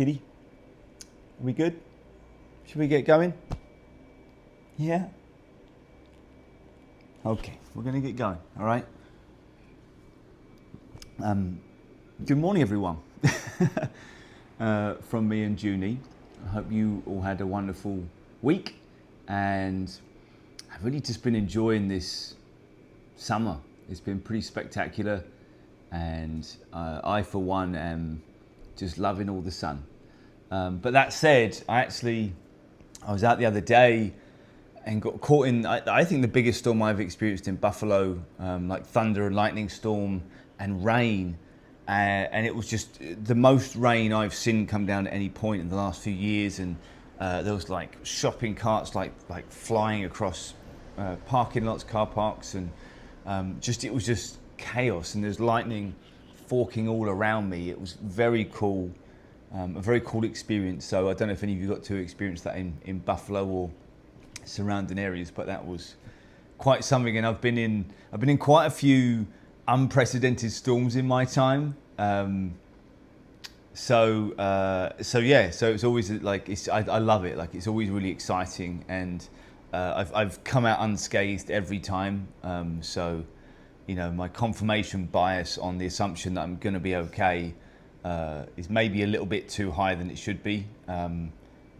Kitty? Are we good? Should we get going? Yeah? Okay, we're going to get going, all right? Good morning, everyone. From me and Junie. I hope you all had a wonderful week, and I've really just been enjoying this summer. It's been pretty spectacular, and I, for one, am just loving all the sun. But that said, I was out the other day and got caught in, I think, the biggest storm I've experienced in Buffalo, like thunder and lightning storm and rain. And it was just the most rain I've seen come down at any point in the last few years. And there was like shopping carts like flying across parking lots, car parks, and it was just chaos. And there's lightning forking all around me. It was very cool, a very cool experience. So I don't know if any of you got to experience that in Buffalo or surrounding areas, but that was quite something. And I've been in quite a few unprecedented storms in my time. So it's always like, I love it. Like, it's always really exciting, and I've come out unscathed every time. So, you know, my confirmation bias on the assumption that I'm going to be okay is maybe a little bit too high than it should be.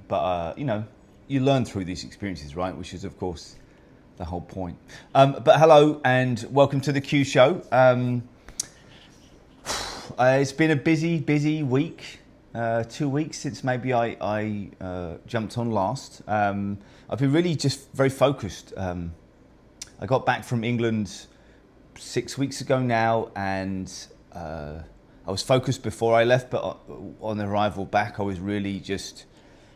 But you know, you learn through these experiences, right? Which is, of course, the whole point. But hello and welcome to the Q Show. It's been a busy week. 2 weeks since maybe I jumped on last. I've been really just very focused. I got back from England 6 weeks ago now, and I was focused before I left, but on arrival back, I was really just,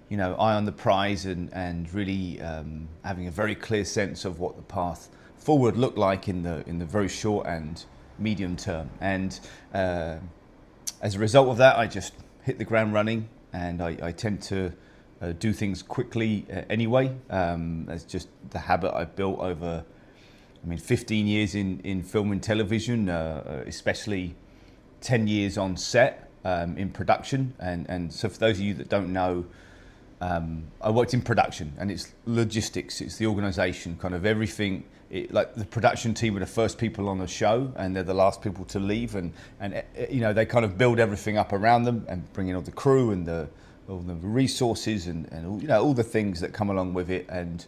you know, eye on the prize, and really having a very clear sense of what the path forward looked like in the very short and medium term. And as a result of that, I just hit the ground running, and I tend to do things quickly anyway. That's just the habit I've built over, 15 years in film and television, especially 10 years on set in production. And so for those of you that don't know, I worked in production, and it's logistics, it's the organization, kind of everything. Like the production team are the first people on the show, and they're the last people to leave, and you know, they kind of build everything up around them and bring in all the crew and all the resources and all, you know, all the things that come along with it, and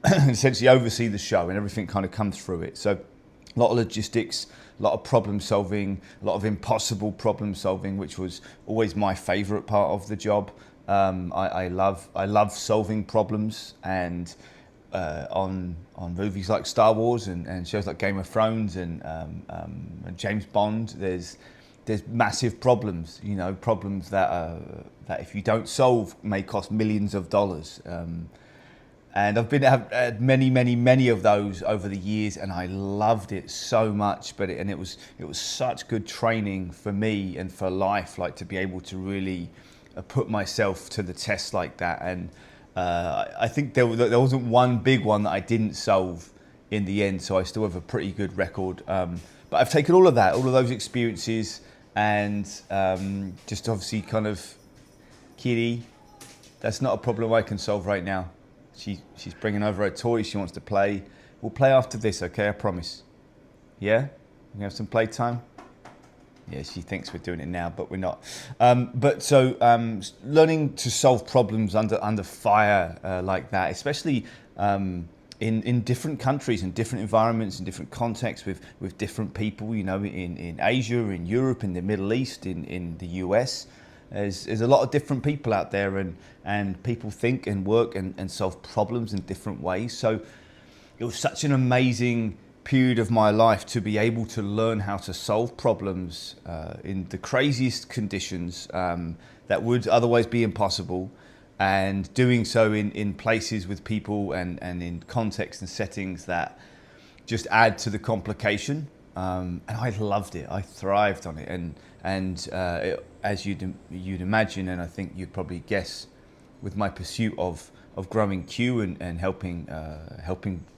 essentially oversee the show, and everything kind of comes through it. So a lot of logistics, a lot of problem solving, a lot of impossible problem solving, which was always my favorite part of the job. I love solving problems, and on movies like Star Wars and shows like Game of Thrones and James Bond, there's massive problems, you know, problems that if you don't solve may cost millions of dollars. And I've had many of those over the years, and I loved it so much. But it was such good training for me and for life, like to be able to really put myself to the test like that. And I think there wasn't one big one that I didn't solve in the end, so I still have a pretty good record. But I've taken all of those experiences, and just obviously kind of, Kitty, that's not a problem I can solve right now. She's bringing over her toy. She wants to play. We'll play after this, okay? I promise. Yeah? We have some playtime? Yeah, she thinks we're doing it now, but we're not. Learning to solve problems under fire like that, especially in different countries, in different environments, in different contexts, with different people, you know, in Asia, in Europe, in the Middle East, in the US. There's a lot of different people out there, and people think and work and solve problems in different ways. So it was such an amazing period of my life to be able to learn how to solve problems in the craziest conditions that would otherwise be impossible, and doing so in places with people and in contexts and settings that just add to the complication. And I loved it. I thrived on it, and as you'd imagine, and I think you'd probably guess, with my pursuit of growing Q and helping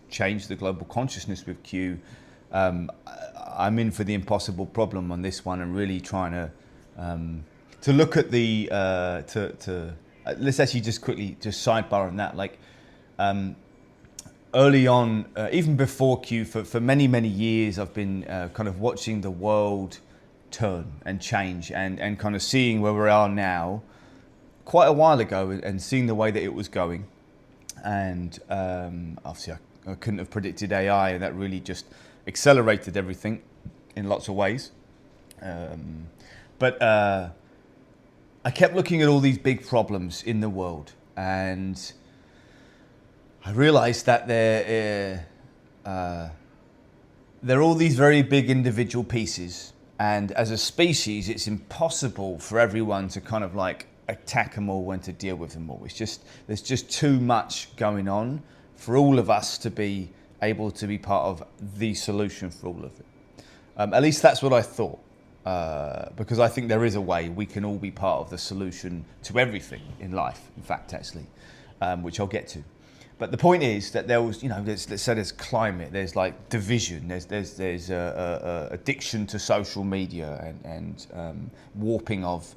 change the global consciousness with Q, I'm in for the impossible problem on this one, and really trying to to look at the let's actually just quickly just sidebar on that. Like early on, even before Q, for many years, I've been kind of watching the world turn and change, and kind of seeing where we are now quite a while ago, and seeing the way that it was going. And obviously I couldn't have predicted AI, and that really just accelerated everything in lots of ways. But I kept looking at all these big problems in the world, and I realized that they're all these very big individual pieces, and as a species, it's impossible for everyone to kind of like attack them all and to deal with them all. There's just too much going on for all of us to be able to be part of the solution for all of it. At least that's what I thought, because I think there is a way we can all be part of the solution to everything in life, in fact, actually, which I'll get to. But the point is that there was, let's say there's climate, there's like division, there's addiction to social media and warping of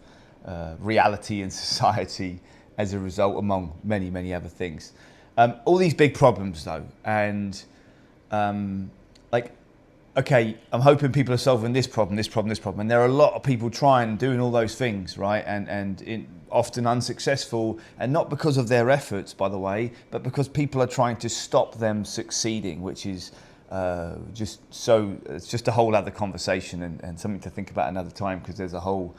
reality and society as a result, among many other things. All these big problems though, and okay, I'm hoping people are solving this problem, and there are a lot of people doing all those things, right? And often unsuccessful, and not because of their efforts, by the way, but because people are trying to stop them succeeding, which is it's just a whole other conversation and something to think about another time, because there's a whole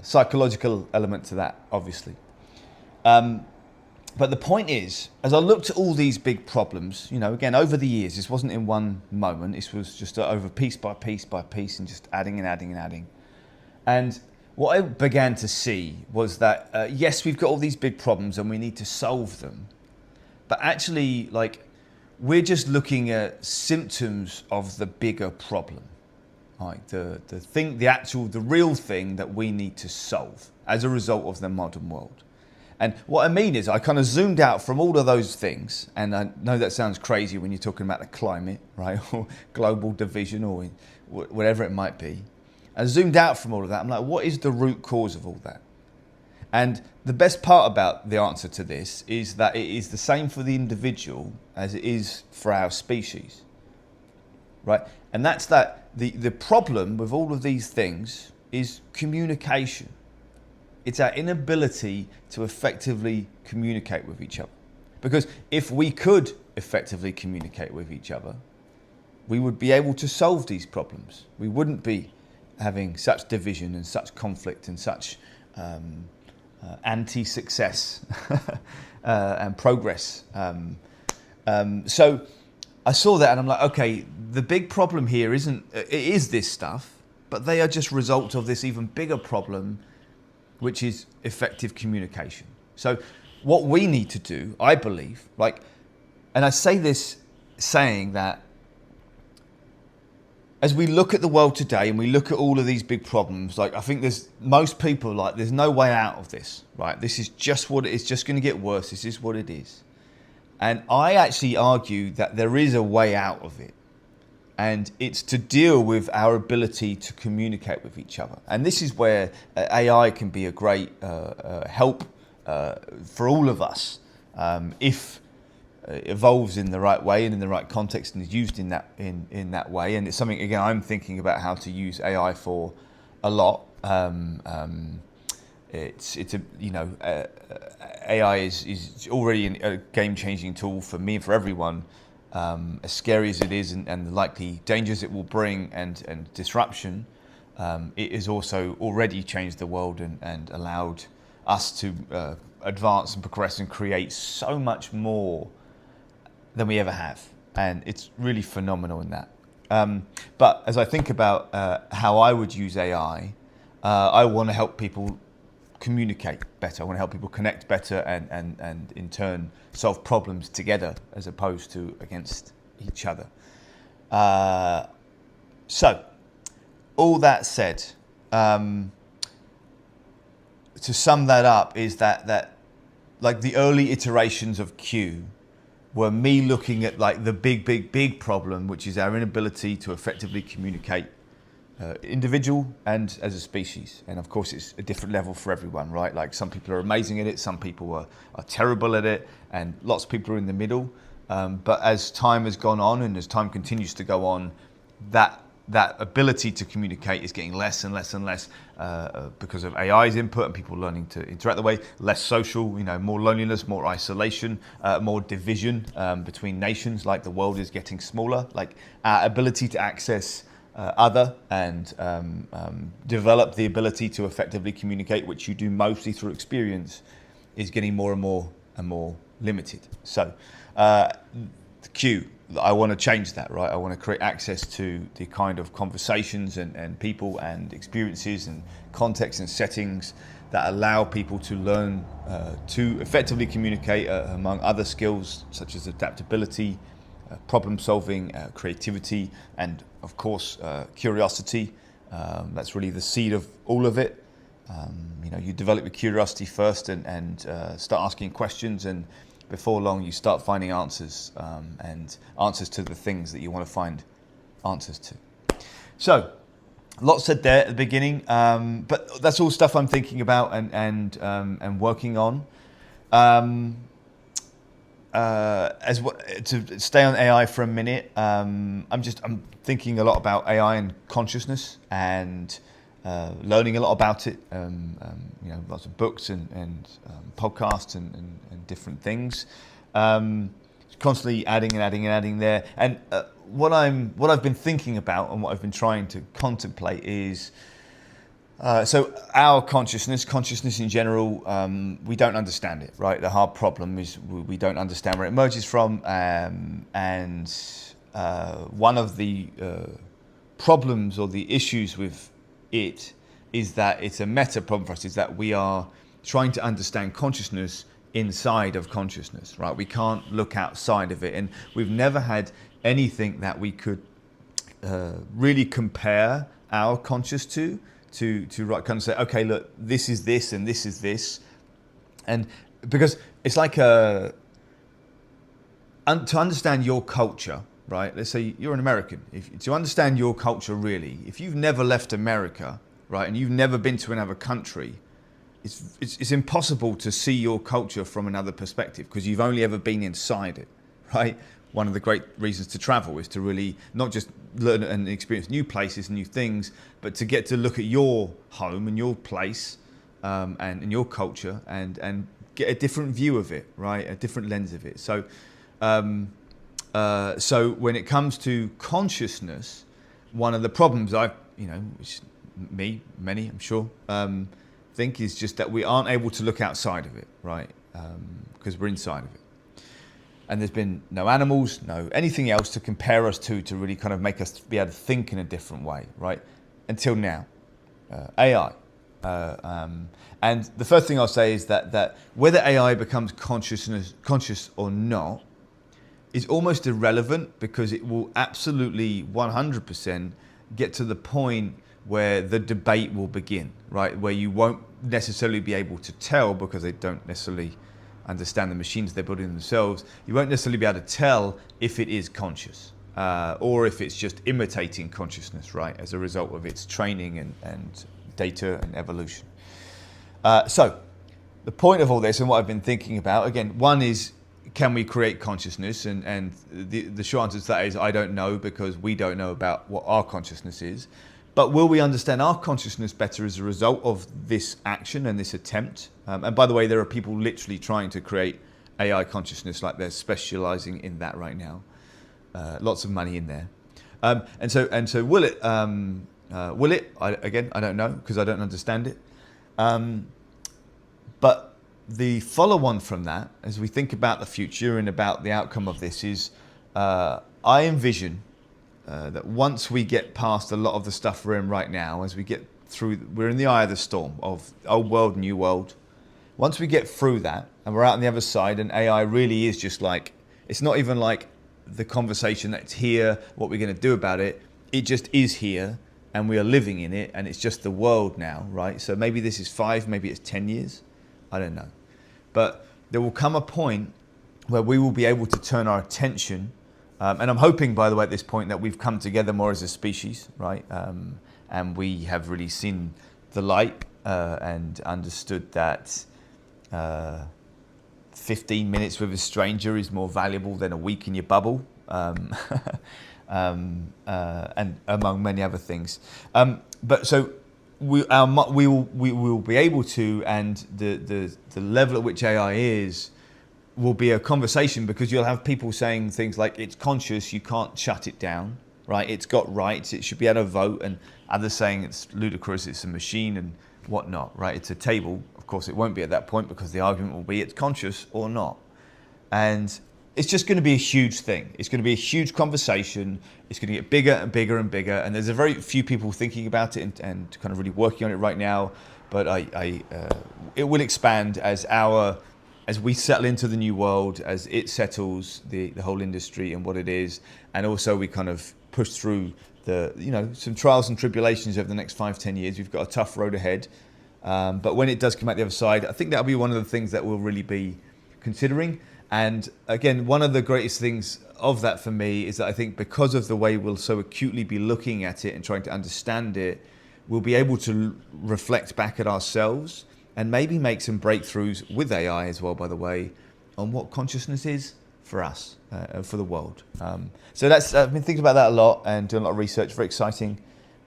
psychological element to that, obviously. But the point is, as I looked at all these big problems, again, over the years, this wasn't in one moment, this was just over piece by piece by piece, and just adding and adding and adding. And what I began to see was that, yes, we've got all these big problems and we need to solve them. But actually, we're just looking at symptoms of the bigger problem. Like the real thing that we need to solve as a result of the modern world. And what I mean is I kind of zoomed out from all of those things, and I know that sounds crazy when you're talking about the climate, right, or global division, or whatever it might be. I zoomed out from all of that. I'm like, what is the root cause of all that? And the best part about the answer to this is that it is the same for the individual as it is for our species, right? And that's that the problem with all of these things is communication. It's our inability to effectively communicate with each other. Because if we could effectively communicate with each other, we would be able to solve these problems. We wouldn't be having such division and such conflict and such anti-success and progress. So I saw that and I'm like, okay, the big problem here is this stuff, but they are just results of this even bigger problem, which is effective communication. So what we need to do, I believe, and I say this saying that as we look at the world today and we look at all of these big problems, I think there's no way out of this, right? This is just what it is, just going to get worse. This is what it is. And I actually argue that there is a way out of it. And it's to deal with our ability to communicate with each other. And this is where AI can be a great help for all of us if it evolves in the right way and in the right context and is used in that way. And it's something, again, I'm thinking about how to use AI for a lot. AI is already a game-changing tool for me and for everyone. As scary as it is and the likely dangers it will bring and disruption, it has also already changed the world and allowed us to advance and progress and create so much more than we ever have. And it's really phenomenal in that. But as I think about how I would use AI, I want to help people communicate better. I want to help people connect better and in turn solve problems together as opposed to against each other. So all that said, to sum that up is that the early iterations of Q were me looking at the big problem, which is our inability to effectively communicate individual and as a species. And of course, it's a different level for everyone, right? Like some people are amazing at it, some people are terrible at it, and lots of people are in the middle. But as time has gone on and as time continues to go on, that ability to communicate is getting less and less and less because of AI's input and people learning to interact the way, less social, more loneliness, more isolation, more division between nations, like the world is getting smaller. Like our ability to access other and develop the ability to effectively communicate, which you do mostly through experience, is getting more and more limited. So the Q, I want to change that, right? I want to create access to the kind of conversations and people and experiences and contexts and settings that allow people to learn to effectively communicate among other skills such as adaptability, problem solving, creativity, and of course curiosity. That's really the seed of all of it. You develop your curiosity first and start asking questions, and before long you start finding answers and answers to the things that you want to find answers to. So, lots said there at the beginning, but that's all stuff I'm thinking about and working on. To stay on AI for a minute, I'm thinking a lot about AI and consciousness and learning a lot about it. Lots of books and podcasts and different things. Constantly adding there. And what I've been thinking about and what I've been trying to contemplate is. So our consciousness in general, we don't understand it, right? The hard problem is we don't understand where it emerges from, and one of the problems or the issues with it is that it's a meta problem for us, is that we are trying to understand consciousness inside of consciousness, right? We can't look outside of it, and we've never had anything that we could really compare our conscious to kind of say, okay, look, this is this and this is this. And because it's like to understand your culture, right? Let's say you're an American. To understand your culture really, if you've never left America, right, and you've never been to another country, it's impossible to see your culture from another perspective because you've only ever been inside it, right? One of the great reasons to travel is to really not just learn and experience new places, new things, but to get to look at your home and your place and your culture and get a different view of it, right? A different lens of it. So, so when it comes to consciousness, one of the problems which many, I'm sure, think is just that we aren't able to look outside of it, right? Because we're inside of it. And there's been no animals, no anything else to compare us to really kind of make us be able to think in a different way, right? Until now, AI. And the first thing I'll say is that whether AI becomes conscious or not is almost irrelevant, because it will absolutely 100% get to the point where the debate will begin, right? Where you won't necessarily be able to tell, because they don't necessarily understand the machines they're building themselves. You won't necessarily be able to tell if it is conscious or if it's just imitating consciousness, right, as a result of its training and data and evolution. So the point of all this and what I've been thinking about, again, one is, can we create consciousness? And the short answer to that is I don't know, because we don't know about what our consciousness is. But will we understand our consciousness better as a result of this action and this attempt? And by the way, there are people literally trying to create AI consciousness, like they're specializing in that right now. Lots of money in there. And so will it? Will it? I don't know, because I don't understand it. But the follow-on from that, as we think about the future and about the outcome of this, is I envision that once we get past a lot of the stuff we're in right now, as we get through, we're in the eye of the storm of old world, new world. Once we get through that and we're out on the other side, and AI really is just like, it's not even like the conversation that's here, what we're going to do about it. It just is here, and we are living in it, and it's just the world now, right? So maybe this is 5, maybe it's 10 years. I don't know. But there will come a point where we will be able to turn our attention. And I'm hoping, by the way, at this point that we've come together more as a species, right? and we have really seen the light and understood that 15 minutes with a stranger is more valuable than a week in your bubble, and among many other things. But so we will be able to, and the level at which AI is will be a conversation, because you'll have people saying things like, it's conscious, you can't shut it down, right? It's got rights, it should be able to vote, and others saying it's ludicrous, it's a machine and whatnot, right? It's a table. Of course, it won't be at that point, because the argument will be it's conscious or not. And it's just going to be a huge thing. It's going to be a huge conversation. It's going to get bigger and bigger and bigger. And there's a very few people thinking about it and kind of really working on it right now. But it will expand as we settle into the new world, as it settles the whole industry and what it is. And also we kind of push through some trials and tribulations over the next 5-10 years. We've got a tough road ahead. But when it does come out the other side, I think that'll be one of the things that we'll really be considering. And again, one of the greatest things of that for me is that I think because of the way we'll so acutely be looking at it and trying to understand it, we'll be able to reflect back at ourselves and maybe make some breakthroughs with AI as well, by the way, on what consciousness is for us, for the world. So I've been thinking about that a lot and doing a lot of research. Very exciting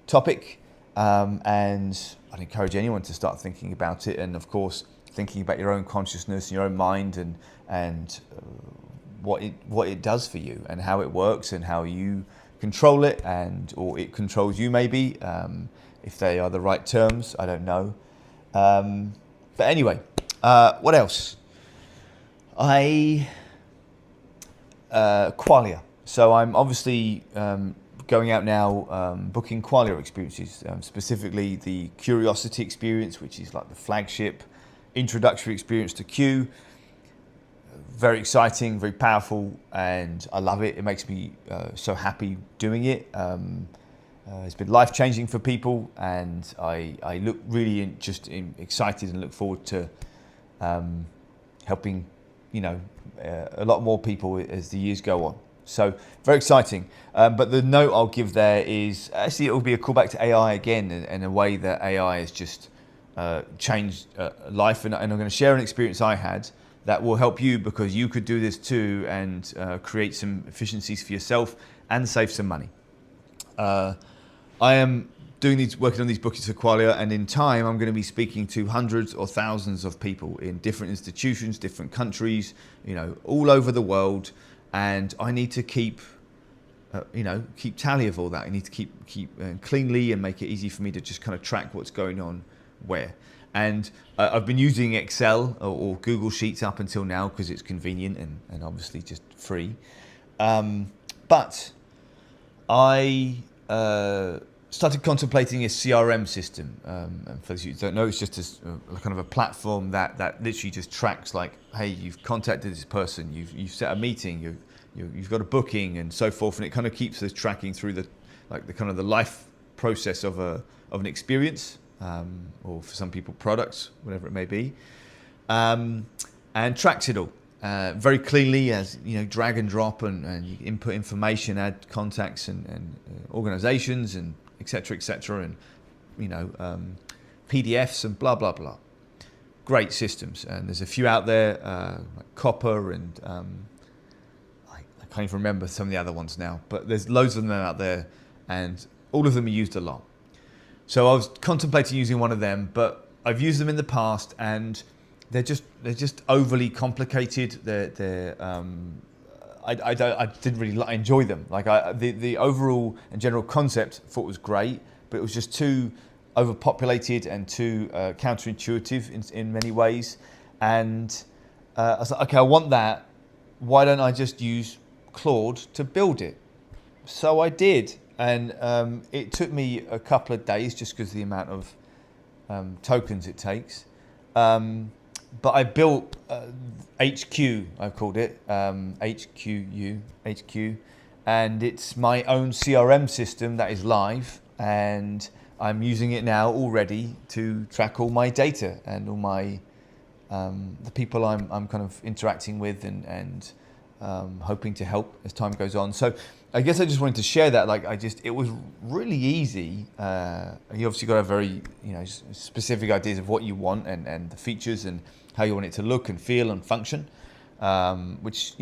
topic. And I'd encourage anyone to start thinking about it. And of course, thinking about your own consciousness and your own mind and what it does for you and how it works and how you control it, or it controls you maybe, if they are the right terms, I don't know. But anyway, what else? Qualia. So I'm obviously going out now, booking Qualia experiences, specifically the Curiosity experience, which is like the flagship introductory experience to Q. Very exciting, very powerful, and I love it. It makes me so happy doing it. It's been life-changing for people, and I look really excited and look forward to helping a lot more people as the years go on. So very exciting. But the note I'll give there is actually it will be a callback to AI again, in a way that AI has just changed life, and I'm going to share an experience I had that will help you, because you could do this too and create some efficiencies for yourself and save some money. I am working on these bookings for Qualia, and in time I'm going to be speaking to hundreds or thousands of people in different institutions, different countries, all over the world, and I need to keep tally of all that. I need to keep cleanly and make it easy for me to just kind of track what's going on where. And I've been using Excel or Google Sheets up until now because it's convenient and obviously just free. But I started contemplating a CRM system. And for those of you who don't know, it's just a kind of a platform that literally just tracks, like, hey, you've contacted this person, you've set a meeting, you've got a booking, and so forth, and it kind of keeps us tracking through the kind of the life process of an experience, or for some people products, whatever it may be, and tracks it all very cleanly, as drag and drop, and you input information, add contacts and organizations and etc., and PDFs and blah blah blah. Great systems, and there's a few out there, like Copper, and I can't even remember some of the other ones now, but there's loads of them out there, and all of them are used a lot. So I was contemplating using one of them, but I've used them in the past, and they're just overly complicated. I didn't really enjoy them. The overall and general concept I thought was great, but it was just too overpopulated and too counterintuitive in many ways. And I was like, okay, I want that. Why don't I just use Claude to build it? So I did. And it took me a couple of days just because of the amount of tokens it takes. But I built HQ, I've called it, HQ, and it's my own CRM system that is live, and I'm using it now already to track all my data and all my the people I'm kind of interacting with and hoping to help as time goes on. So I guess I just wanted to share that. Like it was really easy. You obviously got a very, specific ideas of what you want and the features and how you want it to look and feel and function, which,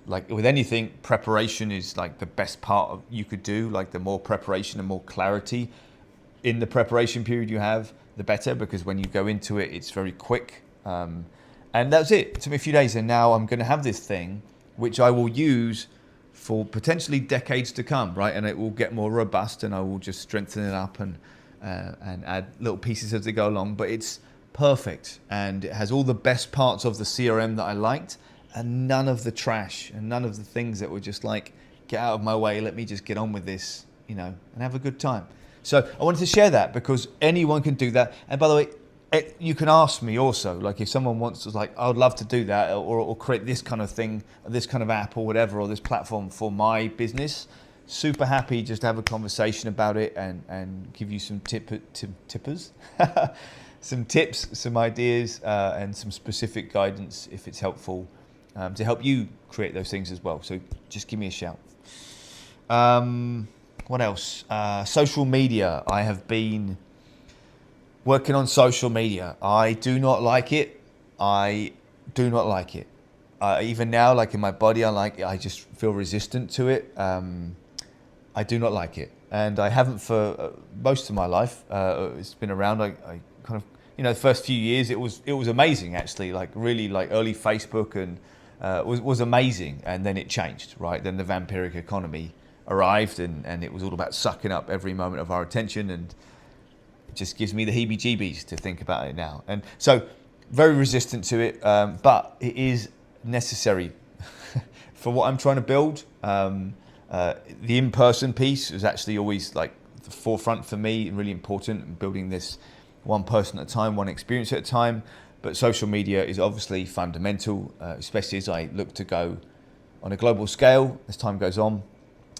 like with anything, preparation is like the best part of you could do. Like the more preparation and more clarity in the preparation period you have, the better, because when you go into it, it's very quick. And that's it. It took me a few days, and now I'm going to have this thing, which I will use for potentially decades to come, right? And it will get more robust, and I will just strengthen it up and add little pieces as they go along. But it's perfect, and it has all the best parts of the CRM that I liked, and none of the trash, and none of the things that were just like, get out of my way, let me just get on with this, and have a good time. So I wanted to share that because anyone can do that. And by the way, you can ask me also, like if someone wants to, like, I would love to do that or create this kind of thing, this kind of app or whatever, or this platform for my business. Super happy just to have a conversation about it and give you some tippers, some tips, some ideas, and some specific guidance if it's helpful to help you create those things as well. So just give me a shout. What else? Social media. I have been working on social media. I do not like it. I do not like it. Even now, like in my body, I just feel resistant to it. I do not like it. And I haven't for most of my life. It's been around. I kind of, the first few years, it was amazing actually. Like really, like early Facebook and was amazing. And then it changed, right? Then the vampiric economy arrived, and it was all about sucking up every moment of our attention, and it just gives me the heebie-jeebies to think about it now. And so very resistant to it, but it is necessary for what I'm trying to build. The in-person piece is actually always like the forefront for me, really important, building this one person at a time, one experience at a time. But social media is obviously fundamental, especially as I look to go on a global scale as time goes on.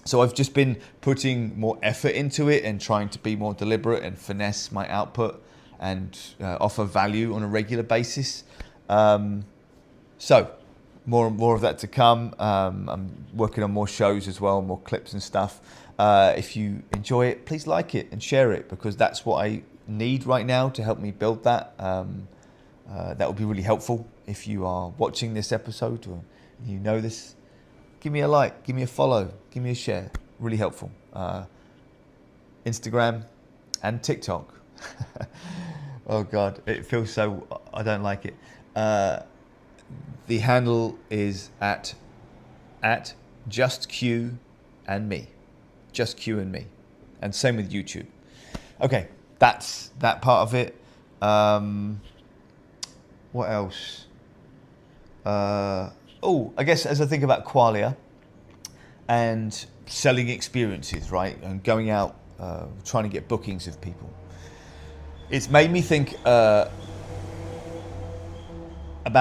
So I've just been putting more effort into it and trying to be more deliberate and finesse my output and offer value on a regular basis. So more of that to come. I'm working on more shows as well, more clips and stuff. If you enjoy it, please like it and share it, because that's what I need right now to help me build that. That would be really helpful. If you are watching this episode or you know this, give me a like, give me a follow, give me a share. Really helpful. Instagram and TikTok. Oh God, it feels so, I don't like it. The handle is at just Q and me. Just Q and me. And same with YouTube. Okay, that's that part of it. What else? I guess as I think about Qualia and selling experiences, right? And going out, trying to get bookings of people. It's made me think about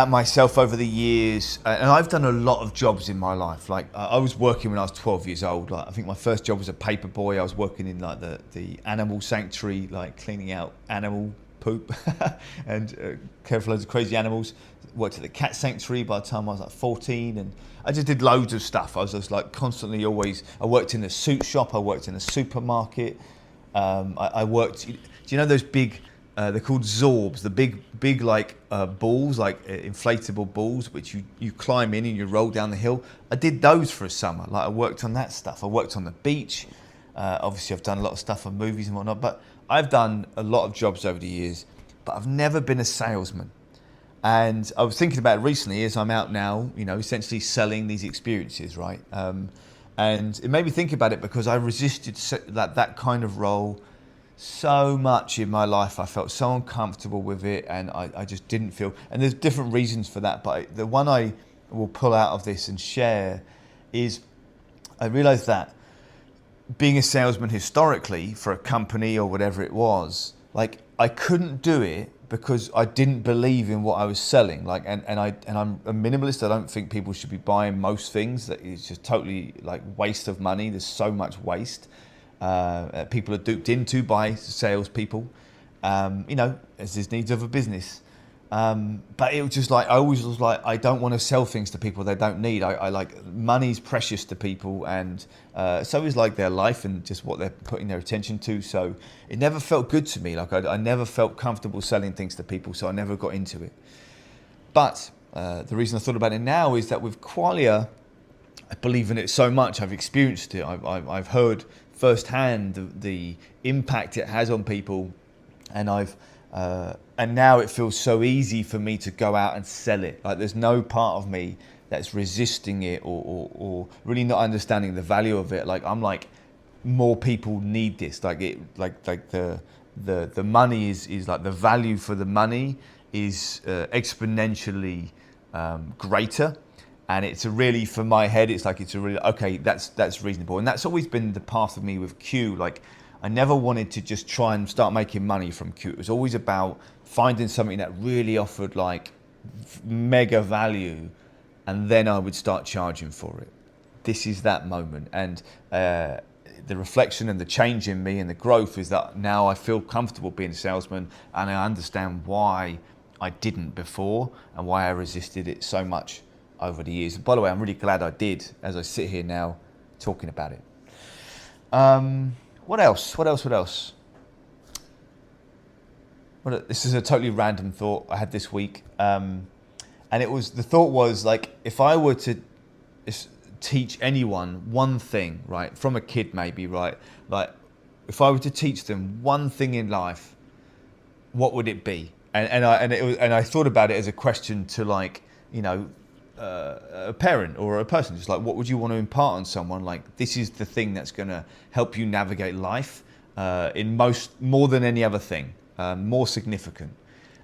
myself over the years. And I've done a lot of jobs in my life. Like I was working when I was 12 years old. Like, I think my first job was a paper boy. I was working in like the animal sanctuary, like cleaning out animal poop and care for loads of crazy animals. Worked at the cat sanctuary by the time I was like 14, and I just did loads of stuff. I was just like constantly always, I worked in a suit shop, I worked in a supermarket, I worked, do you know those big, they're called Zorbs, the big like balls, like inflatable balls, which you climb in and you roll down the hill. I did those for a summer. Like I worked on that stuff. I worked on the beach. Obviously I've done a lot of stuff for movies and whatnot, but I've done a lot of jobs over the years, but I've never been a salesman. And I was thinking about it recently as I'm out now, essentially selling these experiences, right? And it made me think about it because I resisted that kind of role so much in my life. I felt so uncomfortable with it, and I just didn't feel, and there's different reasons for that, but the one I will pull out of this and share is I realized that being a salesman historically for a company or whatever it was, like I couldn't do it because I didn't believe in what I was selling. Like, and I'm a minimalist. I don't think people should be buying most things. That is just totally like waste of money. There's so much waste. People are duped into by salespeople. As is needs of a business. But it was just like, I always was like, I don't want to sell things to people they don't need. I like, money's precious to people, and so is like their life and just what they're putting their attention to. So it never felt good to me. Like I never felt comfortable selling things to people, so I never got into it. But the reason I thought about it now is that with Qualia, I believe in it so much. I've experienced it. I've heard firsthand the impact it has on people, and and now it feels so easy for me to go out and sell it. Like there's no part of me that's resisting it or really not understanding the value of it. Like I'm like, more people need this. Like the money is like, the value for the money is exponentially greater. And it's a really, for my head, it's a really, okay, that's reasonable. And that's always been the path of me with Q. Like, I never wanted to just try and start making money from Q. It was always about finding something that really offered like mega value, and then I would start charging for it. This is that moment. And the reflection and the change in me and the growth is that now I feel comfortable being a salesman, and I understand why I didn't before and why I resisted it so much over the years. And by the way, I'm really glad I did, as I sit here now talking about it. What else? This is a totally random thought I had this week. And the thought was like, if I were to teach anyone one thing, right, from a kid maybe, right, like if I were to teach them one thing in life, what would it be? And I thought about it as a question to, like, you know, a parent or a person, just like, what would you want to impart on someone? Like, this is the thing that's going to help you navigate life more than any other thing, more significant.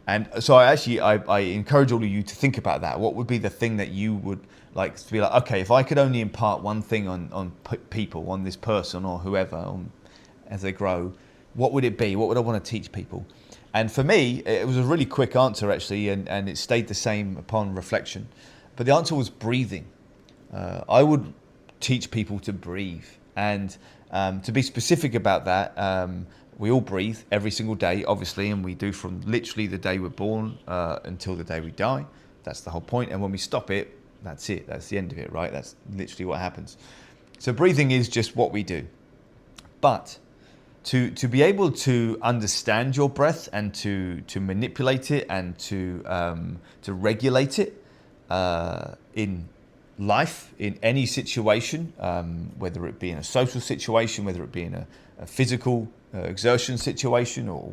And so I encourage all of you to think about that. What would be the thing that you would like to be like, okay, if I could only impart one thing on people, on this person or whoever, as they grow, what would it be? What would I want to teach people? And for me, it was a really quick answer actually, and it stayed the same upon reflection. But the answer was breathing. I would teach people to breathe. And to be specific about that, we all breathe every single day, obviously, and we do from literally the day we're born until the day we die. That's the whole point. And when we stop it, that's it. That's the end of it, right? That's literally what happens. So breathing is just what we do. But to be able to understand your breath and to manipulate it and to regulate it, in life, in any situation, whether it be in a social situation, whether it be in a physical exertion situation, or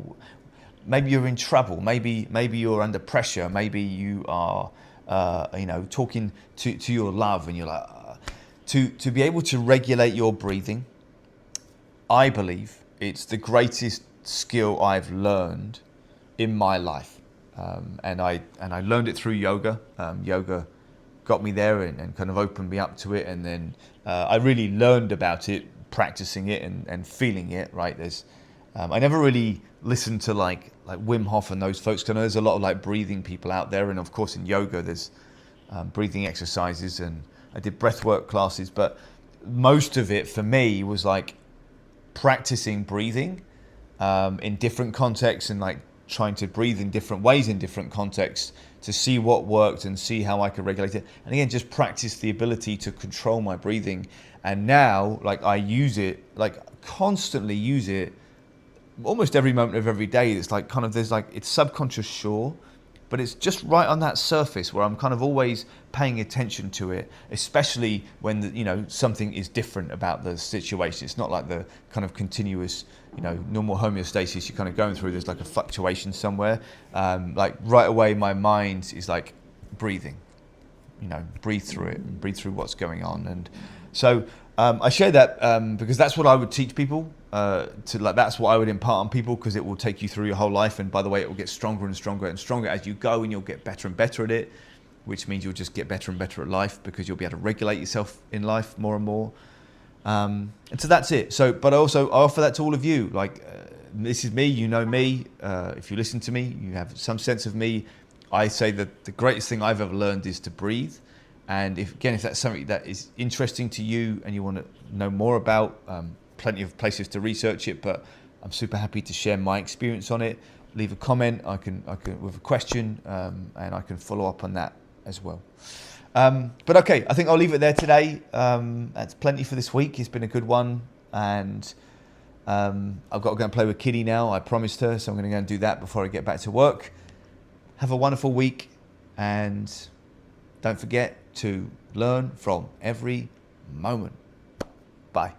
maybe you're in trouble, maybe you're under pressure, maybe you are talking to your love, and you're like, to be able to regulate your breathing, I believe it's the greatest skill I've learned in my life. And I learned it through yoga. Yoga got me there and kind of opened me up to it. And then I really learned about it, practicing it and feeling it, right? I never really listened to like Wim Hof and those folks, because I know there's a lot of like breathing people out there. And of course in yoga, there's breathing exercises, and I did breathwork classes. But most of it for me was like practicing breathing in different contexts, and like trying to breathe in different ways in different contexts to see what worked and see how I could regulate it. And again, just practice the ability to control my breathing. And now, like, I use it, like constantly use it almost every moment of every day. It's like kind of, there's like, it's subconscious, sure, but it's just right on that surface where I'm kind of always paying attention to it, especially when something is different about the situation. It's not like the kind of continuous, normal homeostasis you're kind of going through. There's like a fluctuation somewhere. Like right away, my mind is like breathing, breathe through it and breathe through what's going on. And so I share that because that's what I would teach people. That's what I would impart on people, because it will take you through your whole life. And by the way, it will get stronger and stronger and stronger as you go, and you'll get better and better at it, which means you'll just get better and better at life, because you'll be able to regulate yourself in life more and more. And so that's it. So, but also I offer that to all of you. Like, this is me, you know me. If you listen to me, you have some sense of me. I say that the greatest thing I've ever learned is to breathe. And if that's something that is interesting to you and you want to know more about, plenty of places to research it, but I'm super happy to share my experience on it. leave a comment. I can with a question, and I can follow up on that as well. But okay, I think I'll leave it there today. That's plenty for this week. It's been a good one, and I've got to go and play with Kitty now. I promised her, so I'm going to go and do that before I get back to work. Have a wonderful week, and don't forget to learn from every moment. Bye.